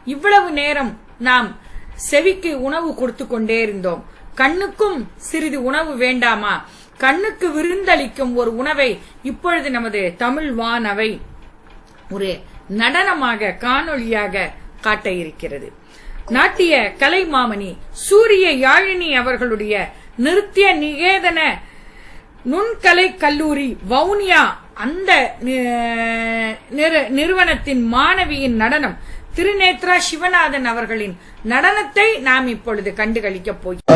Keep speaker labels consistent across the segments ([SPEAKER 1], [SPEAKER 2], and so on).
[SPEAKER 1] இவ்வளவு நேரம் நாம் செவிக்கு உணவு கொடுத்து கொண்டே இருந்தோம். கண்ணுக்கும் சிறிது உணவு வேண்டாமா? கண்ணுக்கு விருந்தளிக்கும் ஒரு உணவை இப்பொழுது நமது தமிழ் வானவை ஒரு நடனமாக காணொளியாக காட்ட இருக்கிறது. நாட்டிய கலைமாமணி சூரிய யாழினி அவர்களுடைய நிருத்திய நிகேதன நுண்கலை கல்லூரி வவுனியா அந்த நிறுவனத்தின் மாணவியின் நடனம் திருநேத்ரா சிவநாதன் அவர்களின் நடனத்தை நாம் இப்பொழுது கண்டுகளிக்கப் போகிறோம்.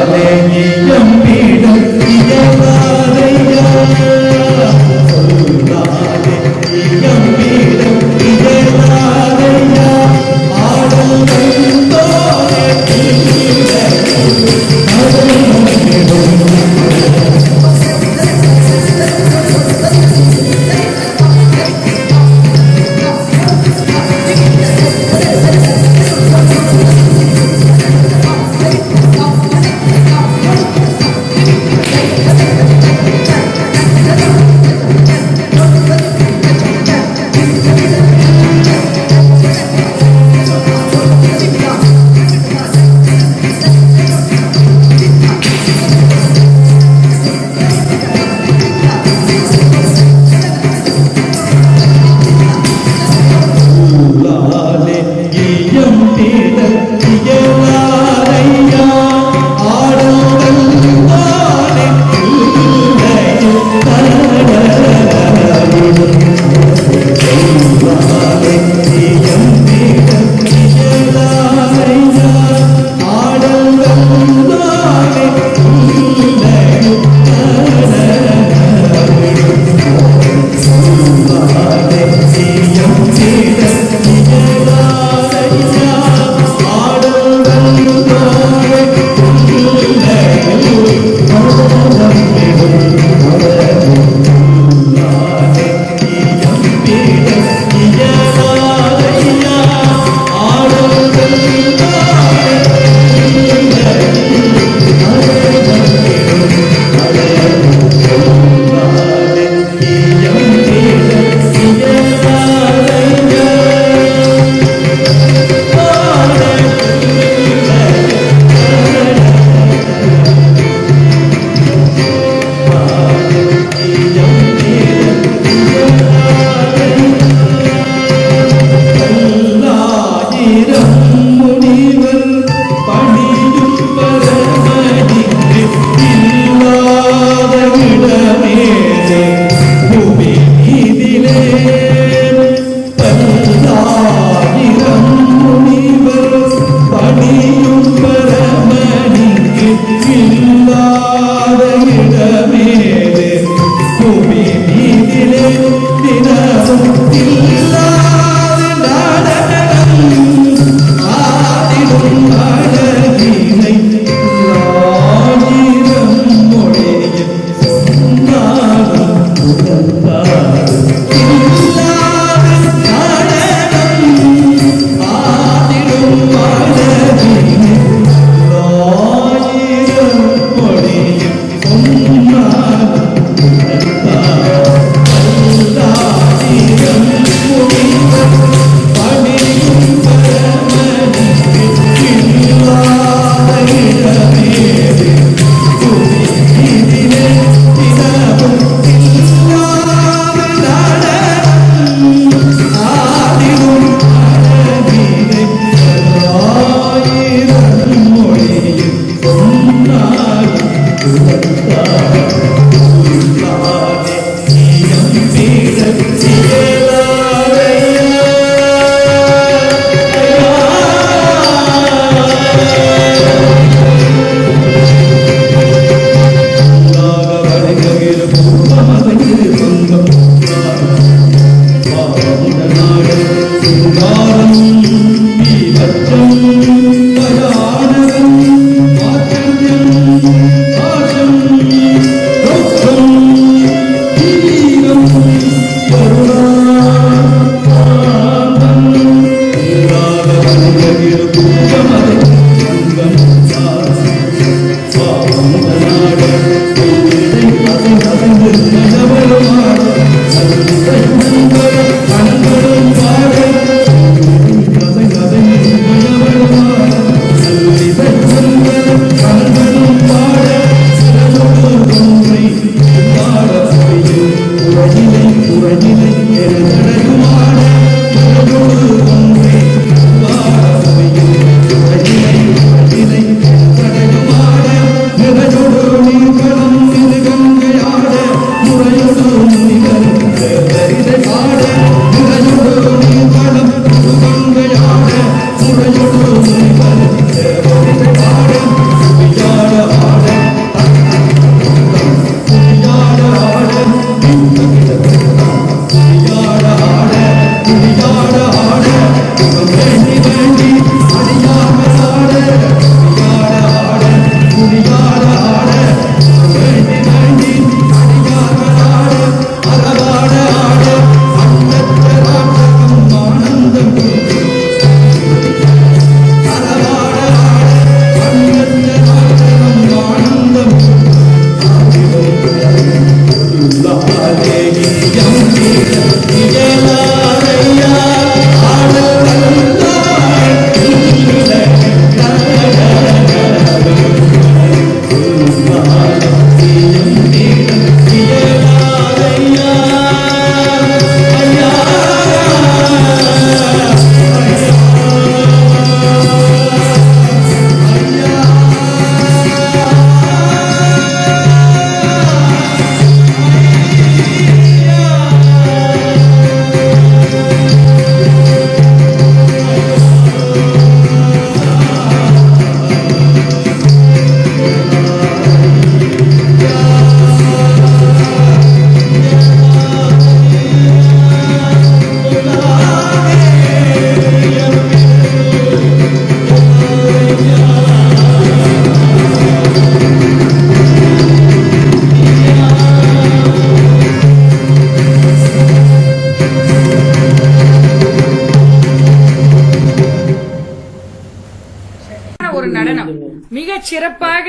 [SPEAKER 1] சிறப்பாக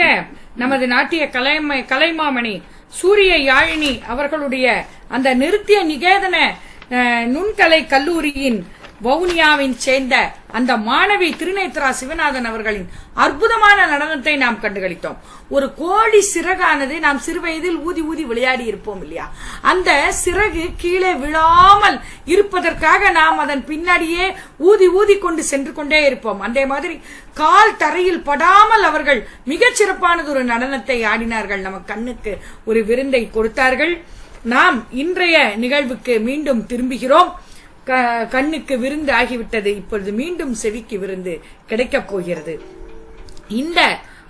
[SPEAKER 1] நமது நாட்டிய கலைமாமணி சூரிய யாழினி அவர்களுடைய அந்த நிருத்திய நிகேதன நுண்கலை கல்லூரியின் வவுனியாவின் சேர்ந்த அந்த மாணவி திருநேத்ரா சிவநாதன் அவர்களின் அற்புதமான நடனத்தை நாம் கண்டுகளித்தோம். ஒரு கோழி சிறகானது நாம் சிறுவயதில் ஊதி ஊதி விளையாடி இருப்போம் இல்லையா, அந்த சிறகு கீழே விழாமல் இருப்பதற்காக நாம் அதன் பின்னாடியே ஊதி ஊதி கொண்டு சென்று கொண்டே இருப்போம். அதே மாதிரி கால் தரையில் படாமல் அவர்கள் மிகச் சிறப்பானது ஒரு நடனத்தை ஆடினார்கள். நம்ம கண்ணுக்கு ஒரு விருந்தை கொடுத்தார்கள். நாம் இன்றைய நிகழ்வுக்கு மீண்டும் திரும்புகிறோம். கண்ணுக்கு விருந்து ஆகிவிட்டது, இப்பொழுது மீண்டும் செவிக்கு விருந்து கிடைக்கப் போகிறது. இந்த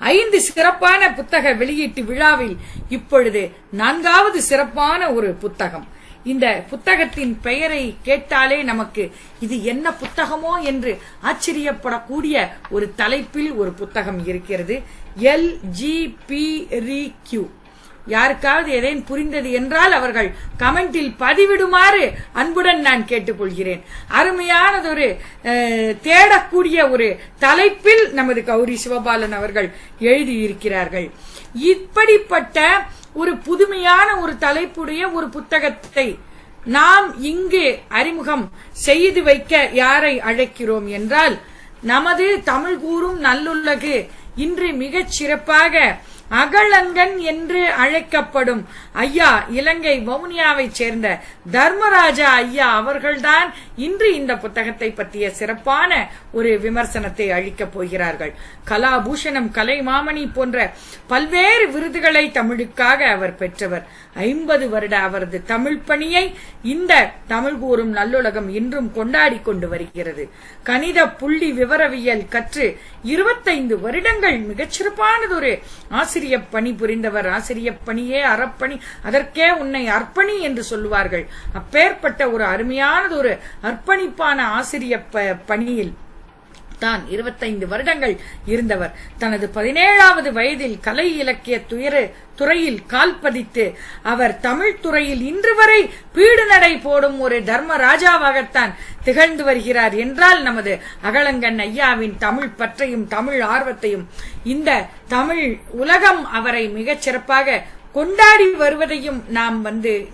[SPEAKER 1] 5 சிறப்பான புத்தக வெளியீட்டு விழாவில் இப்பொழுது 4வது சிறப்பான ஒரு புத்தகம். இந்த புத்தகத்தின் பெயரை கேட்டாலே நமக்கு இது என்ன புத்தகமோ என்று ஆச்சரியப்படக்கூடிய ஒரு தலைப்பில் ஒரு புத்தகம் இருக்கிறது. LGPRQ. யாருக்காவது எதையும் புரிந்தது என்றால் அவர்கள் கமெண்டில் பதிவிடுமாறு அன்புடன் நான் கேட்டுக்கொள்கிறேன். அருமையானதொரு தேடக்கூடிய ஒரு தலைப்பில் நமது கௌரி சிவபாலன் அவர்கள் எழுதியிருக்கிறார்கள். இப்படிப்பட்ட ஒரு புதுமையான ஒரு தலைப்புடைய ஒரு புத்தகத்தை நாம் இங்கு அறிமுகம் செய்து வைக்க யாரை அழைக்கிறோம் என்றால், நமது தமிழ் கூறும் நல்லுலகு இன்று மிகச் சிறப்பாக அகலங்கன் என்று அழைக்கப்படும் ஐயா, இலங்கை வவுனியாவைச் சேர்ந்த தர்மராஜா ஐயா அவர்கள்தான் இன்று இந்த புத்தகத்தை பற்றிய சிறப்பான ஒரு விமர்சனத்தை அளிக்கப் போகிறார்கள். கலாபூஷணம், கலைமாமணி போன்ற பல்வேறு விருதுகளை தமிழுக்காக அவர் பெற்றவர். 50 வருட அவரது தமிழ் பணியை இந்த தமிழ் கூறும் நல்லுலகம் இன்றும் கொண்டாடி கொண்டு வருகிறது. கணித புள்ளி விவரவியல் கற்று 25 வருடங்கள் மிகச்சிறப்பானதொரு ஆசிரிய பணி புரிந்தவர். ஆசிரிய பணியே அறப்பணி, அதற்கே உன்னை அர்ப்பணி என்று சொல்லுவார்கள். அப்பேற்பட்ட ஒரு அருமையானது ஒரு அர்ப்பணிப்பான ஆசிரிய பணியில் தான் 25 வருடங்கள் இருந்தவர். தனது 17வது வயதில் கலை இலக்கிய துறையில் கால் பதித்து அவர் தமிழ் துறையில் இன்று வரை பீடு நடை போடும் ஒரு தர்மராஜாவாகத்தான் திகழ்ந்து வருகிறார் என்றால் நமது அகலங்கன் ஐயாவின் தமிழ் பற்றையும் தமிழ் ஆர்வத்தையும் இந்த தமிழ் உலகம் அவரை மிகச் சிறப்பாக கொண்டாடி வருவதையும் நாம்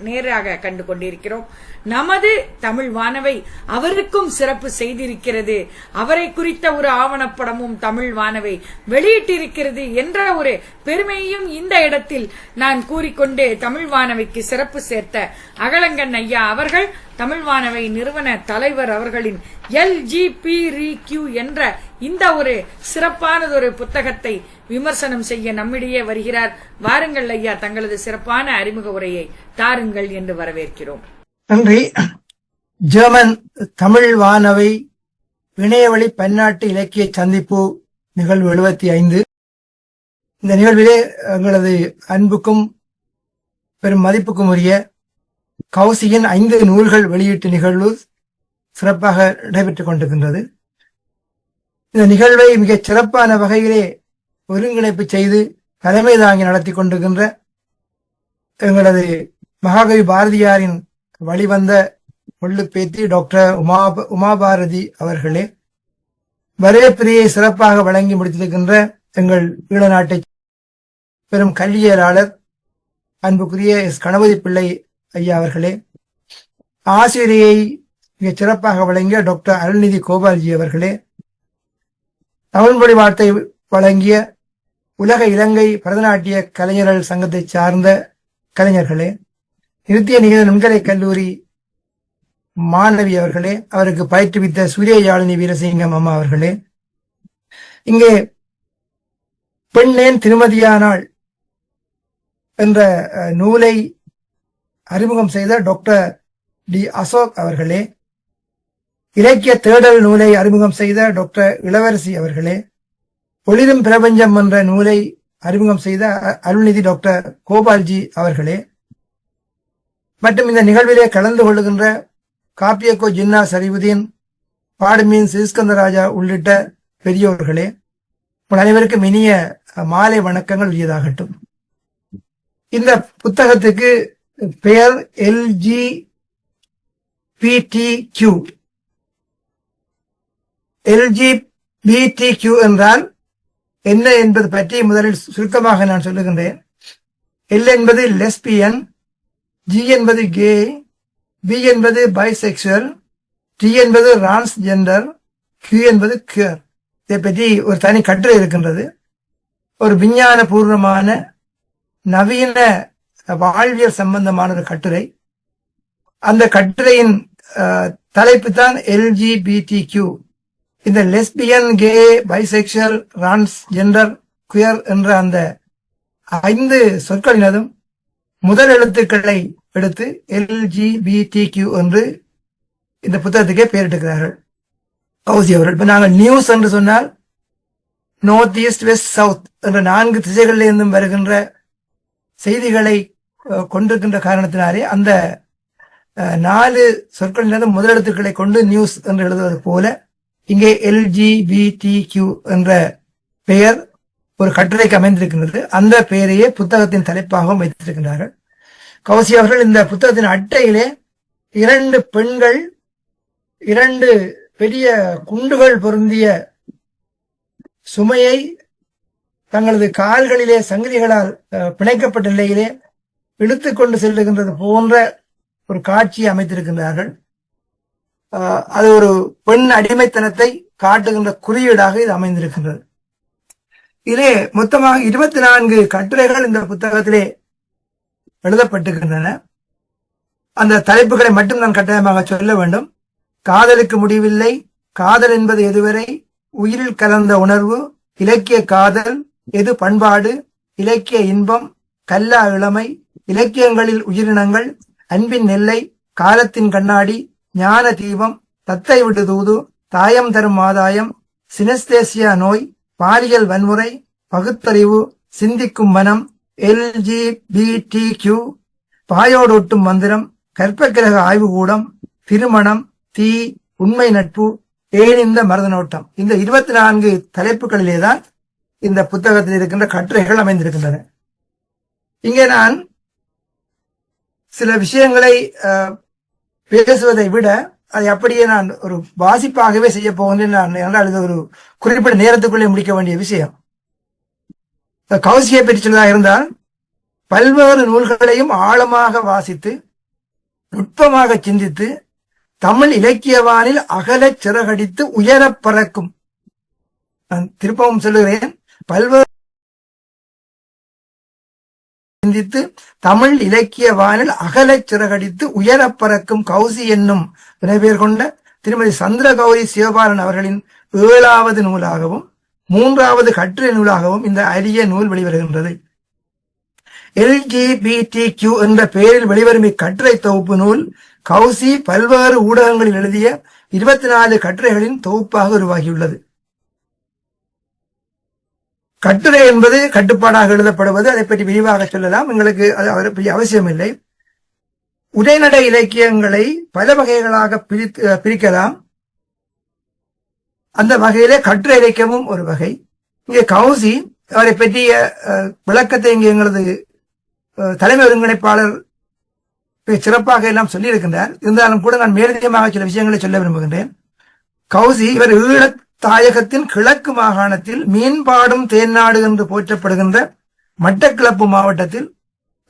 [SPEAKER 1] நேராக கண்டு கொண்டிருக்கிறோம். நமது தமிழ் வானவை அவருக்கும் சிறப்பு செய்திருக்கிறது. அவரை குறித்த ஒரு ஆவணப்படமும் தமிழ் வானவை வெளியிட்டிருக்கிறது என்ற ஒரு பெருமையையும் இந்த இடத்தில் நான் கூறிக்கொண்டு தமிழ் வானவைக்கு சிறப்பு சேர்த்த அகலங்கன் ஐயா அவர்கள், தமிழ் வானவை நிறுவன தலைவர் அவர்களின் LGPRQ என்ற இந்த ஒரு சிறப்பானதொரு புத்தகத்தை விமர்சனம் செய்ய நம்மிடையே வருகிறார். வாருங்கள் ஐயா, தங்களது சிறப்பான அறிமுக உரையை தாருங்கள் என்று வரவேற்கிறோம்.
[SPEAKER 2] நன்றி. ஜெர்மன் தமிழ் வானவை இணையவழி பன்னாட்டு இலக்கிய சந்திப்பு நிகழ்வு 75. இந்த நிகழ்விலே எங்களது அன்புக்கும் பெரும் மதிப்புக்கும் உரிய கௌசியின் 5 நூல்கள் வெளியீட்டு நிகழ்வு சிறப்பாக நடைபெற்றுக் கொண்டிருக்கின்றது. இந்த நிகழ்வை மிகச் சிறப்பான வகையிலே ஒருங்கிணைப்பு செய்து தலைமை தாங்கி நடத்தி கொண்டிருக்கின்ற எங்களது மகாகவி பாரதியாரின் வழிவந்த கொள்ளுப்பேத்தி டாக்டர் உமாபாரதி அவர்களே, வரவேற்பிரியை சிறப்பாக வழங்கி முடித்திருக்கின்ற எங்கள் ஈழ நாட்டை பெரும் கல்வியலாளர் அன்புக்குரிய கணபதி பிள்ளை ஐயா அவர்களே, ஆசிரியை மிகச் சிறப்பாக வழங்கிய டாக்டர் அருள்நிதி கோபால்ஜி அவர்களே, தமிழ்மொழி வார்த்தை வழங்கிய உலக இலங்கை பரதநாட்டிய கலைஞர்கள் சங்கத்தை சார்ந்த கலைஞர்களே, நிருத்திய நிகழ்ந்த நுண்கலை கல்லூரி மாணவி அவர்களே, அவருக்கு பயிற்றுவித்த சூரிய யாழினி வீரசிங்கம் அம்மா அவர்களே, இங்கே பெண்ணேன் திருமதியானாள் என்ற நூலை அறிமுகம் செய்த டாக்டர் டி அசோக் அவர்களே, இலக்கிய தேடல் நூலை அறிமுகம் செய்த டாக்டர் இளவரசி அவர்களே, ஒளிரும் பிரபஞ்சம் என்ற நூலை அறிமுகம் செய்த அருள்நிதி டாக்டர் கோபால்ஜி அவர்களே, மற்றும் இந்த நிகழ்விலே கலந்து கொள்ளுகின்ற காப்பியக்கோ ஜின்னா சரிவுதீன், பாடுமீன் சிஸ்கந்தராஜா உள்ளிட்ட பெரியோர்களே, உங்கள் அனைவருக்கும் இனிய மாலை வணக்கங்கள் உரியதாகட்டும். இந்த புத்தகத்துக்கு பெயர் LGBTQ. LGBTQ என்றால் என்ன என்பது பற்றி முதலில் சுருக்கமாக நான் சொல்லுகின்றேன். எல் என்பது லெஸ்பியன், ஜி என்பது கே, பி என்பது பைசெக்சுவல், டி என்பது டிரான்ஸ்ஜெண்டர், கியூ என்பது கியூர். இதை பற்றி ஒரு தனி கட்டுரை இருக்கின்றது. ஒரு விஞ்ஞான பூர்வமான நவீன வாழ்வியல் சம்பந்தமான ஒரு கட்டுரை. அந்த கட்டுரையின் தலைப்பு தான் LGBTQ. இந்த lesbian, K, bisexual, transgender, queer என்ற அந்த 5 சொற்களினதும் முதல் எழுத்துக்களை எடுத்து LGBTQ என்று இந்த புத்தகத்துக்கே பெயரிட்டிருக்கிறார்கள் கௌசி அவர்கள். இப்ப நாங்கள் நியூஸ் என்று சொன்னால் நார்த் ஈஸ்ட், வெஸ்ட், சவுத் என்ற 4 திசைகளிலிருந்தும் வருகின்ற செய்திகளை கொண்டிருக்கின்ற காரணத்தினாலே அந்த 4 சொற்களினதும் முதலெழுத்துக்களை கொண்டு நியூஸ் என்று எழுதுவது போல இங்கே LGBTQ என்ற பெயர் ஒரு கட்டுரைக்கு அமைந்திருக்கின்றது. அந்த பெயரையே புத்தகத்தின் தலைப்பாகவும் வைத்திருக்கின்றார்கள். கௌசி அவர்கள் இந்த புத்தகத்தின் அட்டையிலே 2 பெண்கள் 2 பெரிய குண்டுகள் பொருந்திய சுமையை தங்களது கால்களிலே சங்கிலிகளால் பிணைக்கப்பட்ட நிலையிலே இழுத்துக் கொண்டு செல்லுகின்றது போன்ற ஒரு காட்சியை அமைத்திருக்கின்றார்கள். அது ஒரு பெண் அடிமைத்தனத்தை காட்டுகின்ற குறியீடாக இது அமைந்திருக்கின்றது. இதிலே மொத்தமாக 24 கட்டுரைகள் இந்த புத்தகத்திலே எழுதப்பட்டிருக்கின்றன. அந்த தலைப்புகளை மட்டும் நான் கட்டாயமாக சொல்ல வேண்டும். காதலுக்கு முடிவில்லை, காதல் என்பது எதுவரை, உயிரில் கலந்த உணர்வு, இலக்கிய காதல், எது பண்பாடு, இலக்கிய இன்பம், கல்லா இளமை, இலக்கியங்களில் உயிரினங்கள், அன்பின் நெல்லை, காலத்தின் கண்ணாடி, ஞான தீபம், தத்தை விட்டு தூது, தாயம் தரும் ஆதாயம், சினஸ்தேசியா நோய், பாலியல் வன்முறை, பகுத்தறிவு, சிந்திக்கும் மனம், LGBTQ, பாயோடொட்டும் மந்திரம், கற்பக்கிரக ஆய்வுகூடம், திருமணம், தீ, உண்மை நட்பு, ஏனிந்த மருதநோட்டம். இந்த 24 தலைப்புகளிலேதான் இந்த புத்தகத்தில் இருக்கின்ற கட்டுரைகள் அமைந்திருக்கின்றன. இங்கே நான் சில விஷயங்களை பேசுவதை விட அதை அப்படியே நான் ஒரு வாசிப்பாகவே செய்ய போகின்றேன். நான் இது ஒரு குறிப்பிட்ட நேரத்துக்குள்ளே முடிக்க வேண்டிய விஷயம். கௌசியை பற்றி சொல்வதாக இருந்தால், பல்வேறு நூல்களையும் ஆழமாக வாசித்து நுட்பமாக சிந்தித்து தமிழ் இலக்கியவானில் அகலச் சிறகடித்து உயரப் பறக்கும், நான் திருப்பவும் சொல்லுகிறேன், பல்வேறு சிந்தித்து தமிழ் இலக்கிய வானில் அகலச் சிறகடித்து உயரப் பறக்கும் கௌசி என்னும் வினைபெயர் கொண்ட திருமதி சந்திரகௌரி சிவபாலன் அவர்களின் 7வது நூலாகவும் 3வது கட்டுரை நூலாகவும் இந்த அரிய நூல் வெளிவருகின்றது. LGBTQ என்ற பெயரில் வெளிவரும் இக்கட்டுரை தொகுப்பு நூல் கௌசி பல்வேறு ஊடகங்களில் எழுதிய 24 கட்டுரைகளின் தொகுப்பாக உருவாகியுள்ளது. கட்டுரை என்பது கட்டுப்பாடாக எழுதப்படுவது, அதை பற்றி விரிவாக சொல்லலாம், எங்களுக்கு அது பெரிய அவசியம் இல்லை. உரைநடை இலக்கியங்களை பல வகைகளாக பிரிக்கலாம். அந்த வகையிலே கட்டுரை இலக்கியமும் ஒரு வகை. இங்கே கௌசி அவரை பற்றிய விளக்கத்தை இங்கே எங்களது தலைமை ஒருங்கிணைப்பாளர் சிறப்பாக எல்லாம் சொல்லியிருக்கின்றார். இருந்தாலும் கூட நான் மேலதிகமாக சில விஷயங்களை சொல்ல விரும்புகின்றேன். கௌசி இவர் ஈழத் தாயகத்தின் கிழக்கு மாகாணத்தில் மீன்பாடும் தேன்னாடு என்று போற்றப்படுகின்ற மட்டக்களப்பு மாவட்டத்தில்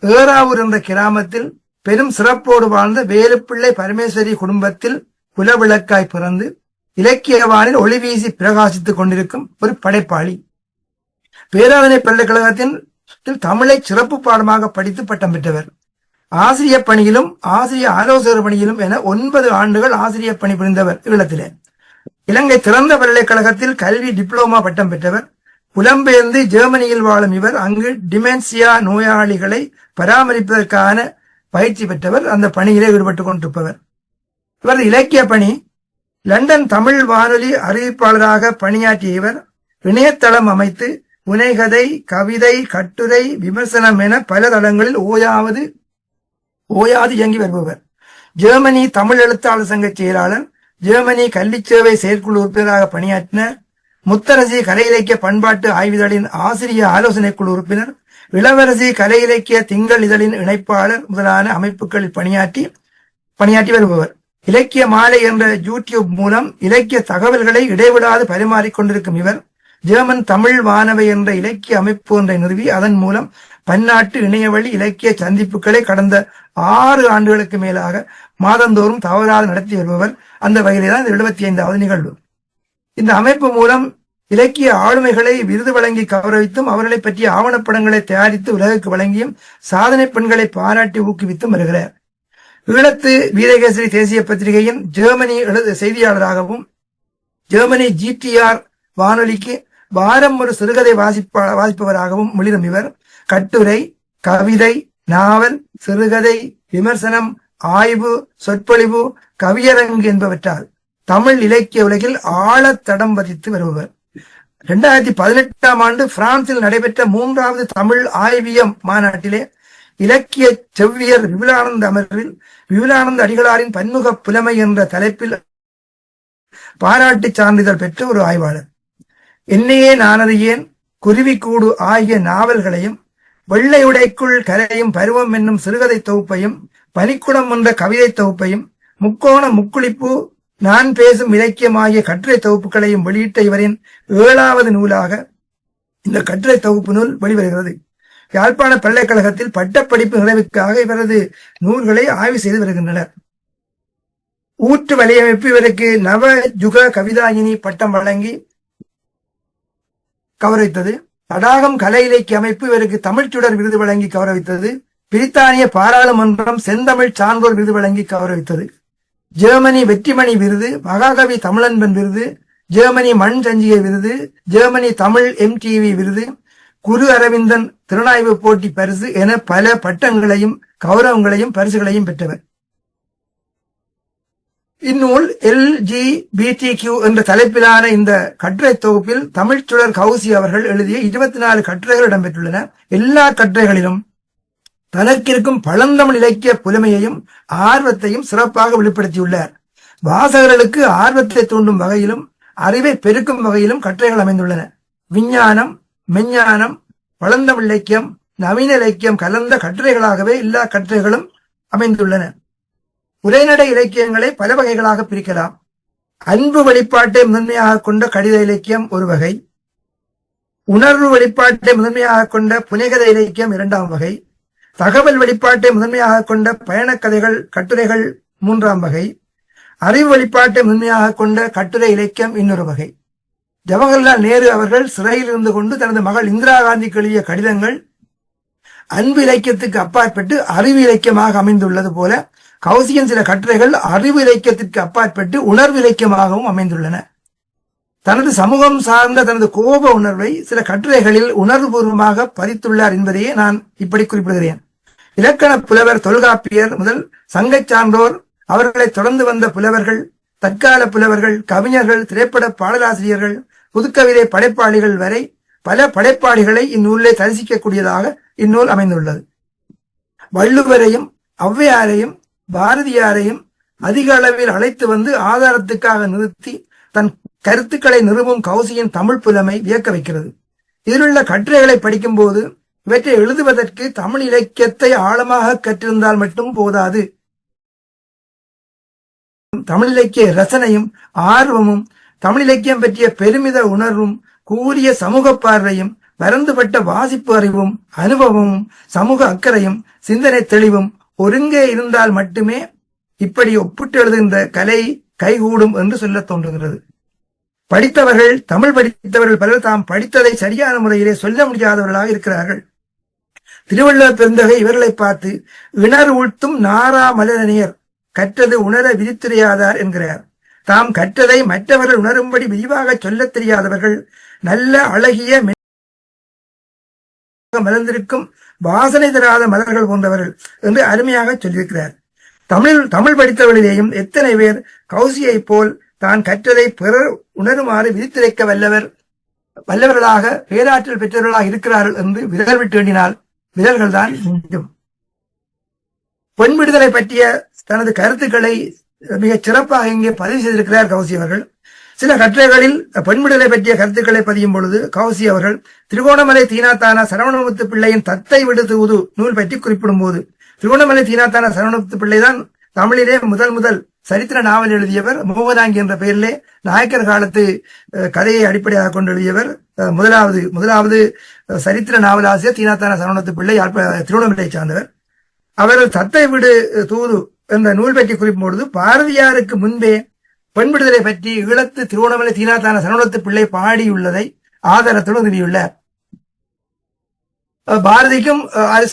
[SPEAKER 2] ஏறாவூர் என்ற கிராமத்தில் பெரும் சிறப்போடு வாழ்ந்த வேலுப்பிள்ளை பரமேஸ்வரி குடும்பத்தில் குலவிளக்காய் பிறந்து இலக்கியவானில் ஒளி வீசி பிரகாசித்துக் கொண்டிருக்கும் ஒரு படைப்பாளி. பேராதனை பல்கலைக்கழகத்தின் தமிழை சிறப்பு பாடமாக படித்து பட்டம் பெற்றவர். ஆசிரியர் பணியிலும் ஆசிரிய ஆலோசகர் பணியிலும் என 9 ஆண்டுகள் ஆசிரியர் பணி புரிந்தவர். ஈழத்திலே இலங்கை திறந்த பல்கலைக்கழகத்தில் கல்வி டிப்ளோமா பட்டம் பெற்றவர். புலம்பெயர்ந்து ஜெர்மனியில் வாழும் இவர் அங்கு டிமென்சியா நோயாளிகளை பராமரிப்பதற்கான பயிற்சி பெற்றவர். அந்த பணியிலே ஈடுபட்டுக் கொண்டிருப்பவர். இவரது இலக்கிய பணி, லண்டன் தமிழ் வானொலி அறிவிப்பாளராக பணியாற்றிய இவர் இணையதளம் அமைத்து புனைகதை, கவிதை, கட்டுரை, விமர்சனம் என பல தளங்களில் ஓயாது இயங்கி வருபவர். ஜெர்மனி தமிழ் எழுத்தாளர் சங்க செயலாளர், ஜெர்மனி கல்விச்சேவை செயற்குழு உறுப்பினராக பணியாற்றினார். முத்தரசி கலை இலக்கிய பண்பாட்டு ஆய்விதழின் ஆசிரிய ஆலோசனை குழு உறுப்பினர், இளவரசி கலை இலக்கிய திங்கள் இதழின் இணைப்பாளர் முதலான அமைப்புகளில் பணியாற்றி வருபவர். இலக்கிய மாலை என்ற யூடியூப் மூலம் இலக்கிய தகவல்களை இடைவிடாது பரிமாறிக்கொண்டிருக்கும் இவர் ஜெர்மன் தமிழ் வானவை என்ற இலக்கிய அமைப்பு ஒன்றை நிறுவி அதன் மூலம் பன்னாட்டு இணையவழி இலக்கிய சந்திப்புகளை கடந்த 6 ஆண்டுகளுக்கு மேலாக மாதந்தோறும் தவறாது நடத்தி வருபவர். அந்த வகையிலே தான் இந்த 75வது நிகழ்வு. இந்த அமைப்பு மூலம் இலக்கிய ஆளுமைகளை விருது வழங்கி கௌரவித்தும் அவர்களை பற்றிய ஆவணப்படங்களை தயாரித்து உலகுக்கு வழங்கியும் சாதனை பெண்களை பாராட்டி ஊக்குவித்தும் வருகிறார். ஈழத்து வீரகேசரி தேசிய பத்திரிகையின் ஜெர்மனி செய்தியாளராகவும் ஜெர்மனி GTR வானொலிக்கு வாரம் ஒரு சிறுகதை வாசிப்பவராகவும் மிளிரும் இவர் கட்டுரை, கவிதை, நாவல், சிறுகதை, விமர்சனம், ஆய்வு, சொற்பொழிவு, கவியரங்கு என்பவற்றால் தமிழ் இலக்கிய உலகில் ஆழ தடம் பதித்து வருபவர். 2018ஆம் ஆண்டு பிரான்சில் நடைபெற்ற 3வது தமிழ் ஆய்வியம் மாநாட்டிலே இலக்கிய செவ்வியர் விபுலானந்த அமர்வில் விபுலானந்த அடிகளாரின் பன்முக புலமை என்ற தலைப்பில் பாராட்டு சான்றிதழ் பெற்ற ஒரு ஆய்வாளர். என்னையே நானறியேன், குருவிக்கூடு ஆகிய நாவல்களையும், வெள்ளை உடைக்குள் கரையும் பருவம் என்னும் சிறுகதை தொகுப்பையும், பனிக்குடம் என்ற கவிதை தொகுப்பையும், முக்கோண முக்குளிப்பு, நான் பேசும் இலக்கியம் ஆகிய கட்டுரை தொகுப்புகளையும் வெளியிட்ட இவரின் 7வது நூலாக இந்த கட்டுரை தொகுப்பு நூல் வெளிவருகிறது. யாழ்ப்பாண பல்கலைக்கழகத்தில் பட்டப்படிப்பு நிறைவுக்காக இவரது நூல்களை ஆய்வு செய்து வருகின்றனர். ஊற்று வலையமைப்பு இவருக்கு நவ யுக கவிதாயினி பட்டம் வழங்கி கௌரவித்தது. தடாகம் கலை இலக்கிய அமைப்பு இவருக்கு தமிழ்ச்சுடர் விருது வழங்கி கௌரவித்தது. பிரித்தானிய பாராளுமன்றம் செந்தமிழ் சான்றோர் விருது வழங்கி கௌரவித்தது. ஜெர்மனி வெற்றிமணி விருது, மகாகவி தமிழன்பன் விருது, ஜெர்மனி மண் சஞ்சிகை விருது, ஜெர்மனி தமிழ் MTV விருது, குரு அரவிந்தன் திறனாய்வு போட்டி பரிசு என பல பட்டங்களையும் கௌரவங்களையும் பரிசுகளையும் பெற்றவர். இந்நூல் LGBTQ என்ற தலைப்பிலான இந்த கட்டுரை தொகுப்பில் தமிழ்ச்சுடர் கௌசி அவர்கள் எழுதிய 24 கட்டுரைகள் இடம்பெற்றுள்ளன. எல்லா கட்டுரைகளிலும் தனக்கிருக்கும் பழந்தமிழ் இலக்கிய புலமையையும் ஆர்வத்தையும் சிறப்பாக வெளிப்படுத்தியுள்ளார். வாசகர்களுக்கு ஆர்வத்தை தூண்டும் வகையிலும் அறிவை பெருக்கும் வகையிலும் கட்டுரைகள் அமைந்துள்ளன. விஞ்ஞானம், மெஞ்ஞானம், பழந்தமிழ் இலக்கியம், நவீன இலக்கியம் கலந்த கட்டுரைகளாகவே எல்லா கட்டுரைகளும் அமைந்துள்ளன. உரைநடை இலக்கியங்களை பல வகைகளாக பிரிக்கலாம். அன்பு வெளிப்பாட்டை முதன்மையாக கொண்ட கடித இலக்கியம் ஒரு வகை, உணர்வு வெளிப்பாட்டை முதன்மையாக கொண்ட புனைகதை இலக்கியம் 2ஆம் வகை, தகவல் வெளிப்பாட்டை முதன்மையாக கொண்ட பயணக்கதைகள் கட்டுரைகள் 3ஆம் வகை, அறிவு வெளிப்பாட்டை முதன்மையாக கொண்ட கட்டுரை இலக்கியம் இன்னொரு வகை. ஜவஹர்லால் நேரு அவர்கள் சிறையில் இருந்து கொண்டு தனது மகள் இந்திரா காந்திக்கு எழுதிய கடிதங்கள் அன்பு இலக்கியத்துக்கு அப்பாற்பட்டு அறிவு இலக்கியமாக அமைந்துள்ளது போல கௌசியின் சில கட்டுரைகள் அறிவு இலக்கியத்திற்கு அப்பாற்பட்டு உணர்வு இலக்கியமாகவும் அமைந்துள்ளன. தனது சமூகம் சார்ந்த தனது கோப உணர்வை சில கட்டுரைகளில் உணர்வுபூர்வமாக பதித்துள்ளார் என்பதையே நான் இப்படி குறிப்பிடுகிறேன். இலக்கண புலவர் தொல்காப்பியர் முதல் சங்க சான்றோர், அவர்களை தொடர்ந்து வந்த புலவர்கள், தற்கால புலவர்கள், கவிஞர்கள், திரைப்பட பாடலாசிரியர்கள், புதுக்கவிதை படைப்பாளிகள் வரை பல படைப்பாளிகளை இந்நூலிலே தரிசிக்கக்கூடியதாக இந்நூல் அமைந்துள்ளது. வள்ளுவரையும் ஔவையாரையும் பாரதியாரையும் அதிக அளவில் அழைத்து வந்து ஆதாரத்துக்காக நிறுத்தி தன் கருத்துக்களை நிறுவும் கௌசியின் தமிழ் புலமை வியக்க வைக்கிறது. இதிலுள்ள கட்டுரைகளை படிக்கும் போது இவற்றை எழுதுவதற்கு தமிழ் இலக்கியத்தை ஆழமாக கற்றிருந்தால் மட்டும் போதாது, தமிழ் இலக்கிய ரசனையும் ஆர்வமும், தமிழ் இலக்கியம் பற்றிய பெருமித உணர்வும், கூரிய சமூக பார்வையும், பரந்துபட்ட வாசிப்பு அறிவும், அனுபவமும், சமூக அக்கறையும், சிந்தனை தெளிவும் ஒருங்கே இருந்தால் மட்டுமே இப்படி ஒப்பிட்டு எழுதுகின்ற கலை கைகூடும் என்று சொல்ல தோன்றுகிறது. படித்தவர்கள், தமிழ் படித்தவர்கள் பலர் தாம் படித்ததை சரியான முறையிலே சொல்ல முடியாதவர்களாக இருக்கிறார்கள். திருவள்ளுவர் பெருந்தகை இவர்களை பார்த்து இணர் உழ்த்தும் நாரா மலரணியர் கற்றது உணர விதித்துறையாதார் என்கிறார். தாம் கற்றதை மற்றவர்கள் உணரும்படி விரிவாக சொல்ல தெரியாதவர்கள் நல்ல அழகிய மலர்ந்திருக்கும் வாசனை தராத மலர்கள் போன்றவர்கள் என்று அருமையாக சொல்லியிருக்கிறார். தமிழ் படித்தவர்களிலேயும் எத்தனை பேர் கௌசியை போல் தான் கற்றதை பிறர் உணருமாறு விதித்துரைக்க வல்லவர்களாக பேராற்றல் பெற்றவர்களாக இருக்கிறார்கள் என்று விரல் விட்டு எண்ணினால் விரல்கள் தான் மீண்டும். பெண் விடுதலை பற்றிய தனது கருத்துக்களை மிகச் சிறப்பாக இங்கே பதிவு செய்திருக்கிறார் கௌசி அவர்கள். சில கட்டுரைகளில் பெண் விடுதலை பற்றிய கருத்துக்களை பதியும் பொழுது கௌசி அவர்கள் திருகோணமலை தீனாத்தான சரவணமுத்து பிள்ளையின் தத்தை விடு தூது நூல் பற்றி குறிப்பிடும் போது, திருகோணமலை தீனாத்தான சரவணமுத்து பிள்ளைதான் தமிழிலே முதல் சரித்திர நாவல் எழுதியவர். மோகதாங்கி என்ற பெயரிலே நாயக்கர் காலத்து கதையை அடிப்படையாக கொண்டு எழுதியவர். முதலாவது சரித்திர நாவலாசிரியர் தீனாத்தான சரவணத்து பிள்ளை, திருவண்ணாமலையை சார்ந்தவர். அவர் தத்தை வீடு தூது என்ற நூல் பற்றி குறிப்பிடும் பொழுது பாரதியாருக்கு முன்பே பெண் விடுதலை பற்றி ஈழத்து திருவண்ணாமலை தீனாத்தான சரவணத்து பிள்ளை பாடியுள்ளதை ஆதாரத்துடன் நிறுவியுள்ளார். பாரதிக்கும்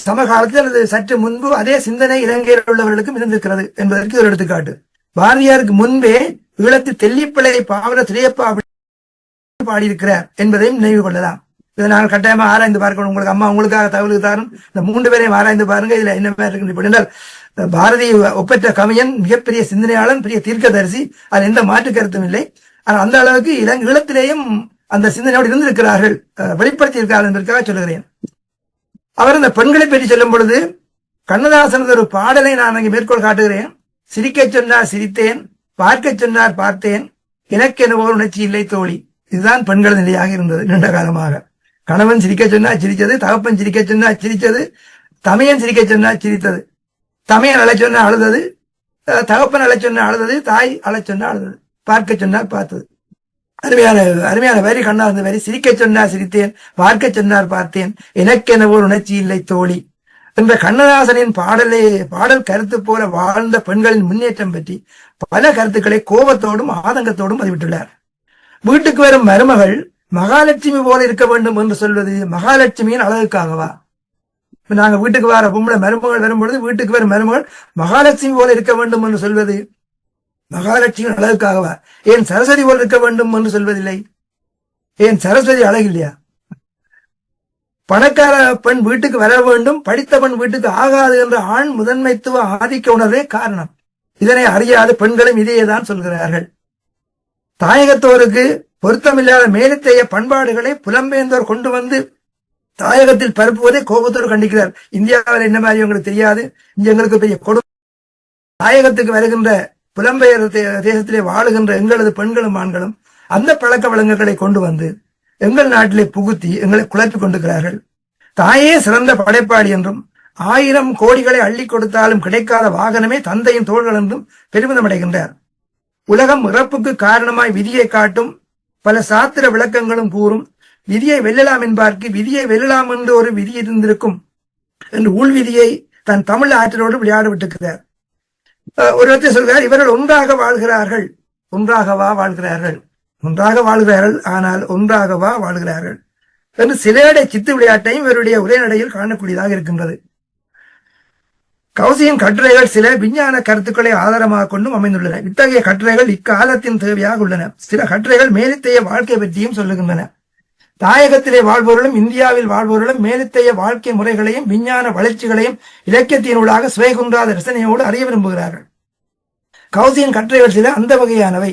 [SPEAKER 2] சமகாலத்தில் அல்லது சற்று முன்பு அதே சிந்தனை இலங்கையில் உள்ளவர்களுக்கும் இருந்திருக்கிறது என்பதற்கு ஒரு எடுத்துக்காட்டு. பாரதியாருக்கு முன்பே ஈழத்து தெல்லிப்பிள்ளை பாவன திரையப்பா பாடியிருக்கிறார் என்பதையும் நினைவு கொள்ளலாம். இதை நாங்கள் கட்டாயமா ஆராய்ந்து பார்க்கணும். உங்களுக்கு அம்மா உங்களுக்காக தகவலுக்கு தாரும். இந்த 3 பேரையும் ஆராய்ந்து பாருங்க. இதுல என்ன இருக்கு? பாரதி ஒப்பற்ற கவிஞன், மிகப்பெரிய சிந்தனையாளன், பெரிய தீர்க்கதரிசி. அது எந்த மாற்று கருத்தும் இல்லை. ஆனால் அந்த அளவுக்கு ஈழத்திலேயும் அந்த சிந்தனையோடு இருந்திருக்கிறார்கள், வெளிப்படுத்தி இருக்கிறார்கள் என்பதற்காக சொல்லுகிறேன். அவர் இந்த பெண்களை பற்றி சொல்லும் பொழுது கண்ணதாசனது ஒரு பாடலை நான் அங்கே மேற்கோள் காட்டுகிறேன். சிரிக்க சொன்னார் சிரித்தேன், பார்க்க சொன்னார் பார்த்தேன், எனக்கு என்ன ஒரு உணர்ச்சி இல்லை தோழி. இதுதான் பெண்கள் நிலையாக இருந்தது நீண்ட காலமாக. கணவன் சிரிக்க சொன்னா சிரிச்சது, தகப்பன் சிரிக்க சொன்னா சிரிச்சது, தமையன் சிரிக்க சொன்னா சிரித்தது, தமையன் அழச் சொன்னா அழுதது, தகப்பன் அழச் சொன்னா அழுதது, தாய் அழச் சொன்னா அழுதது, பார்க்க சொன்னார் பார்த்தது. அருமையான வரி கண்ணாசன் வரி. சிரிக்க சொன்னார் சிரித்தேன், பார்க்க சொன்னார் பார்த்தேன், எனக்கென ஒரு உணர்ச்சி இல்லை தோழி என்ற கண்ணதாசனின் பாடல் கருத்து போல வாழ்ந்த பெண்களின் முன்னேற்றம் பற்றி பல கருத்துக்களை கோபத்தோடும் ஆதங்கத்தோடும் பதிவிட்டுள்ளார். வீட்டுக்கு வரும் மருமகள் மகாலட்சுமி போல இருக்க வேண்டும் என்று சொல்வது மகாலட்சுமியின் அழகுக்காகவா? நாங்க வீட்டுக்கு வர பொம்பளை மருமகள் வரும்பொழுது வீட்டுக்கு வரும் மருமகள் மகாலட்சுமி போல இருக்க வேண்டும் என்று சொல்வது மகாலட்சுமியின் அழகுக்காகவா? ஏன் சரஸ்வதி போல் இருக்க வேண்டும் என்று சொல்வதில்லை? ஏன் சரஸ்வதி அழகு இல்லையா? பணக்கார பெண் வீட்டுக்கு வர வேண்டும், படித்த பெண் வீட்டுக்கு ஆகாது என்ற ஆண் முதன்மைத்துவ ஆதிக்க உணர்வே காரணம். இதனை அறியாத பெண்களும் இதையேதான் சொல்கிறார்கள். தாயகத்தோருக்கு பொருத்தமில்லாத மேலத்தைய பண்பாடுகளை புலம்பெயர்ந்தோர் கொண்டு வந்து தாயகத்தில் பரப்புவதை கோபத்தோடு கண்டிக்கிறார். இந்தியாவில் என்ன மாதிரி உங்களுக்கு தெரியாது, இங்க எங்களுக்கு பெரிய கொடு. தாயகத்துக்கு வருகின்ற புலம்பெயர் தேசத்திலே வாழுகின்ற எங்களது பெண்களும் ஆண்களும் அந்த பழக்க வழக்கங்களை கொண்டு வந்து எங்கள் நாட்டிலே புகுத்தி எங்களை குழப்பிக் கொண்டிருக்கிறார்கள். தாயே சிறந்த படைப்பாளி என்றும் 1000 கோடிகளை அள்ளி கொடுத்தாலும் கிடைக்காத வாகனமே தந்தையின் தோள்கள் என்றும் பெருமிதம் அடைகின்றார். உலகம் இறப்புக்கு காரணமாய் விதியை காட்டும் பல சாத்திர விளக்கங்களும் கூறும். விதியை வெல்லலாம் என்பார்க்கு விதியை வெல்லலாம் என்று ஒரு விதி இருந்திருக்கும் என்று உள்விதியை தன் தமிழ் ஆற்றலோடு விளையாட விட்டுக்கிறார். ஒரு இடத்தை சொல்கிறார், இவர்கள் ஒன்றாக வாழ்கிறார்கள். ஒன்றாகவா வாழ்கிறார்கள்? ஒன்றாக வாழ்கிறார்கள், ஆனால் ஒன்றாகவா வாழ்கிறார்கள் என்று சிலையடை சித்து விளையாட்டையும் இவருடைய உரைநடையில் காணக்கூடியதாக இருக்கின்றது. கௌசியின் கட்டுரைகள் சில விஞ்ஞான கருத்துக்களை ஆதாரமாக கொண்டும் அமைந்துள்ளன. இத்தகைய கட்டுரைகள் இக்காலத்தின் தேவையாக உள்ளன. சில கட்டுரைகள் மேலித்தைய வாழ்க்கை பற்றியும் சொல்லுகின்றன. தாயகத்திலே வாழ்பவர்களும் இந்தியாவில் வாழ்பவர்களும் மேலித்தைய வாழ்க்கை முறைகளையும் விஞ்ஞான வளர்ச்சிகளையும் இலக்கியத்தினூடாக சுவைகுன்றாத ரசனையோடு அறிய விரும்புகிறார்கள். கௌசியின் கட்டுரைகள் சில அந்த வகையானவை.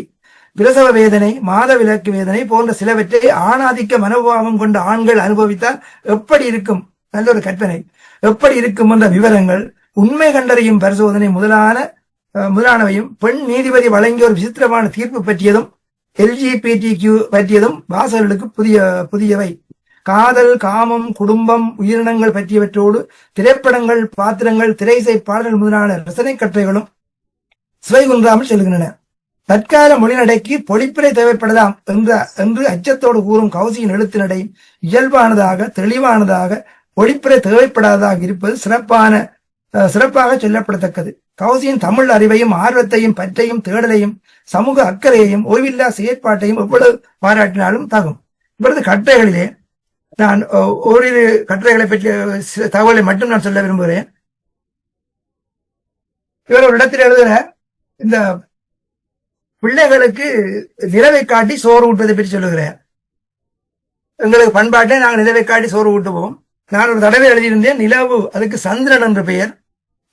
[SPEAKER 2] பிரசவ வேதனை, மாத விலக்கு வேதனை போன்ற சிலவற்றை ஆணாதிக்க மனோபாவம் கொண்ட ஆண்கள் அனுபவித்தால் எப்படி இருக்கும்? நல்ல ஒரு கற்பனை. எப்படி இருக்கும் என்ற விவரங்கள், உண்மை கண்டறியும் பரிசோதனை முதலானவையும் பெண் நீதிபதி வழங்கிய ஒரு விசித்திரமான தீர்ப்பு பற்றியதும் LGBTQ பற்றியதும் வாசகர்களுக்கு புதியவை. காதல், காமம், குடும்பம், உயிரினங்கள் பற்றியவற்றோடு திரைப்படங்கள், பாத்திரங்கள், திரைசை பாடல்கள் முதலான ரசனை கட்டுரைகளும் சுவைகுன்றாமல் செல்கின்றன. தற்கால மொழிநடைக்கு பொழிப்பினை தேவைப்படலாம் என்று அச்சத்தோடு கூறும் கௌசியின் எழுத்து நடை இயல்பானதாக, தெளிவானதாக, பொழிப்பினை தேவைப்படாததாக இருப்பது சிறப்பாக சொல்லப்படத்தக்கது. கௌசியின் தமிழ் அறிவையும் ஆர்வத்தையும் பற்றையும் தேடலையும் சமூக அக்கறையையும் ஓய்வில்லா செயற்பாட்டையும் எவ்வளவு பாராட்டினாலும் தகும். இவரது கட்டுரைகளிலே நான் ஓரிரு கட்டுரைகளை பற்றிய தகவலை மட்டும் நான் சொல்ல விரும்புகிறேன். இவர் ஒரு இடத்தில் எழுதுகிற இந்த பிள்ளைகளுக்கு நிலவை காட்டி சோறு ஊட்டுவதை பற்றி சொல்லுகிறேன். எங்களுக்கு பண்பாட்டை நாங்கள் நிலவை காட்டி சோறு ஊட்டுவோம். நான் ஒரு தடவை எழுதியிருந்தேன், நிலவு அதுக்கு சந்திரன் என்று பெயர்.